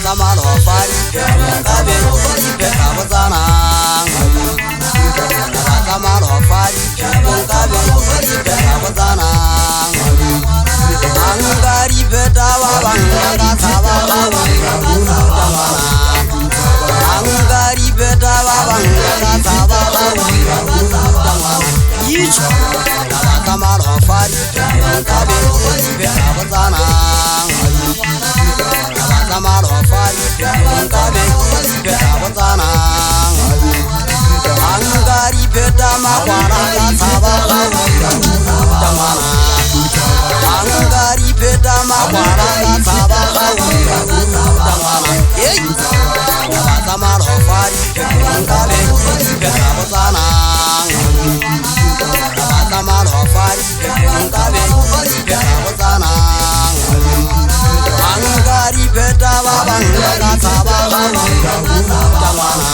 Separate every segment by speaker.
Speaker 1: Zamalo fari kabe beta bozana Zamalo fari kabe beta bozana Angari beta baba ngasaba Angari beta baba ngasaba Ich Zamalo fari kabe beta bozana Zamalo fari kabe beta bozana Angari beta makwara kasaba tamana Angari beta makwara kasaba tamana Hey Zamalo fari kabe beta bozana Zamalo fari kabe beta bozana Angari beta baba ngasaba tamana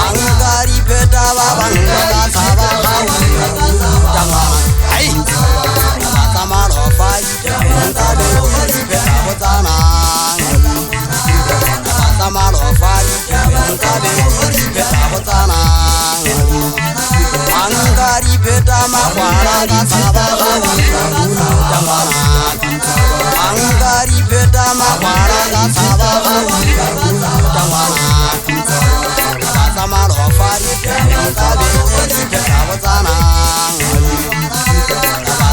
Speaker 1: Angari beta baba ngasaba tamana Hey Zamalo fari kabe beta bozana Zamalo fari kabe beta bozana Angari beta makwara kasaba tamana Angari beta makwara kasaba tamana Zamalo fari kabe beta bozana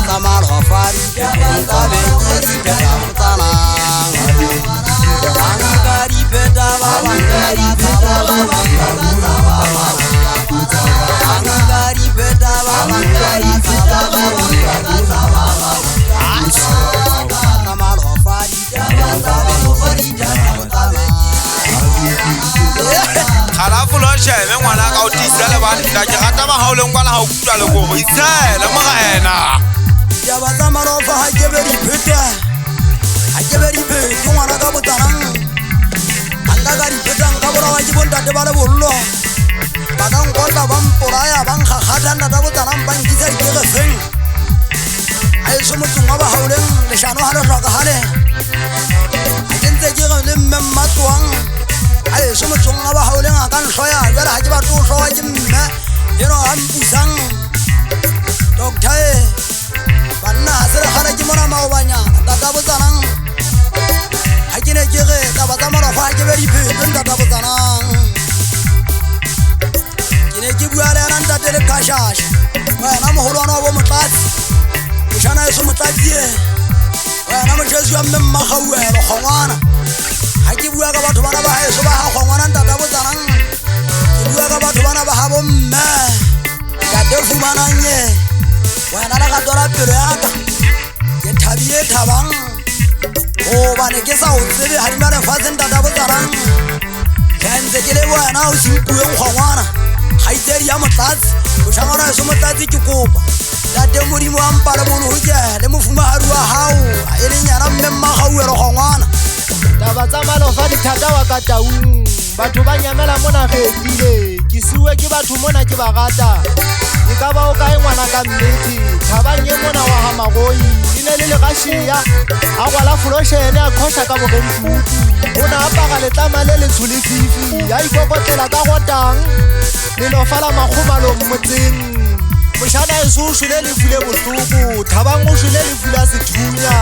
Speaker 1: Zamalo fari kabe beta bozana Angari beta baba kasaba Angari beta baba kasaba Zamalo fari kabe beta bozana
Speaker 2: Khalafu lo shebe ngwana ka o tisela ba nta ke rata ba haoleng kwa la ha o kutwa le go itsela mo gaena
Speaker 1: ya ba Zamalo fa ha ke beri pheta ha ke beri pheta ngwana ka botarang anga ga di pheta ka bora wa ke bontate ba le bollo ba ka ngota ba mpolaya ba nkga khathanda ta botarang ba nkisa ke ge feng ai so motsong wa ba haoleng le shano ha le hloka hale a ke ntse ke le mmemma tswang ai so motsong wa ba haoleng a kan hloya jara ha ke ba tlo hlowa ke mme yeno a mpusang doctor banna sere khana ke mona maobanya tata botsanang ha ke ne ke re ka ba Zamalo fa ke be di phete tata botsanang ke ne ke bua le nanta tele kashasha wena moholwana wa motlatsi o shana eso motlatsi wena mo jesu ya mmemma gauelo khongwana ha ke bua ka batho bana ba heso ba ha khongwana tata botsanang ke bua ka batho bana ba ha bomme ka defumananye wena la ka tora pelo ya ka ke thabile thabang o bane ke sa o tsebe ha dimane fatseng tata botsarang ke ntse ke le wena o simpueng khongwana ga itsedi ya motlatsi o shangwana eso motlatsi ke kopa tate modimo wa mpale bolo ho ke le mofumahadi wa hao e le nyana mmemma gauelo khongwana
Speaker 3: taba Zamalo fa di thata wa ka taung batho ba nyamela mona fetile ke siwe ke batho mona ke ba gata e ka ba o ka ngwana ka mmeti thabang ye mona wa ha magoi ine le gashia a gwala floshene a khosha ka bogentu ona apaga le tlama le tshole fifi ya ikokotlela ka gotang le lo fala makhumalo motseng moshana e so shule le fule bohloko thabang o shule le fula sethunya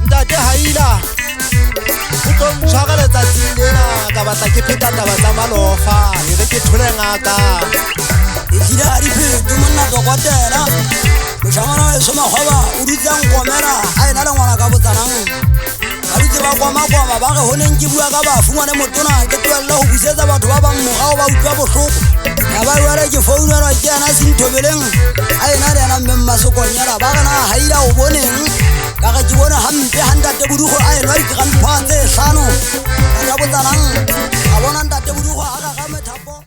Speaker 3: ntate haila o tlo mtshwara letsatsing lena ka batla ke pheta taba Zamalo fa e re ke thole ngaka
Speaker 1: Ikida ari phete monna dokotela moshangwana e soma khoba o dutsang komera a ena le ngwana ka botsanang ba dutse ba kwama ba ge honeng ke bua ka ba fumane motona ke twella ho busetsa batho ba bang mogao ba utlwa bohloko ya ba were ke founelwa ke ana Sintobeleng a ena le ana mmemma sokonyela ba gana haila o boneng ka ga ke bona hampe hantate bodugo a enwa digrandpa tse 5 ka botsanang a bona ntate bodugo a ga methapo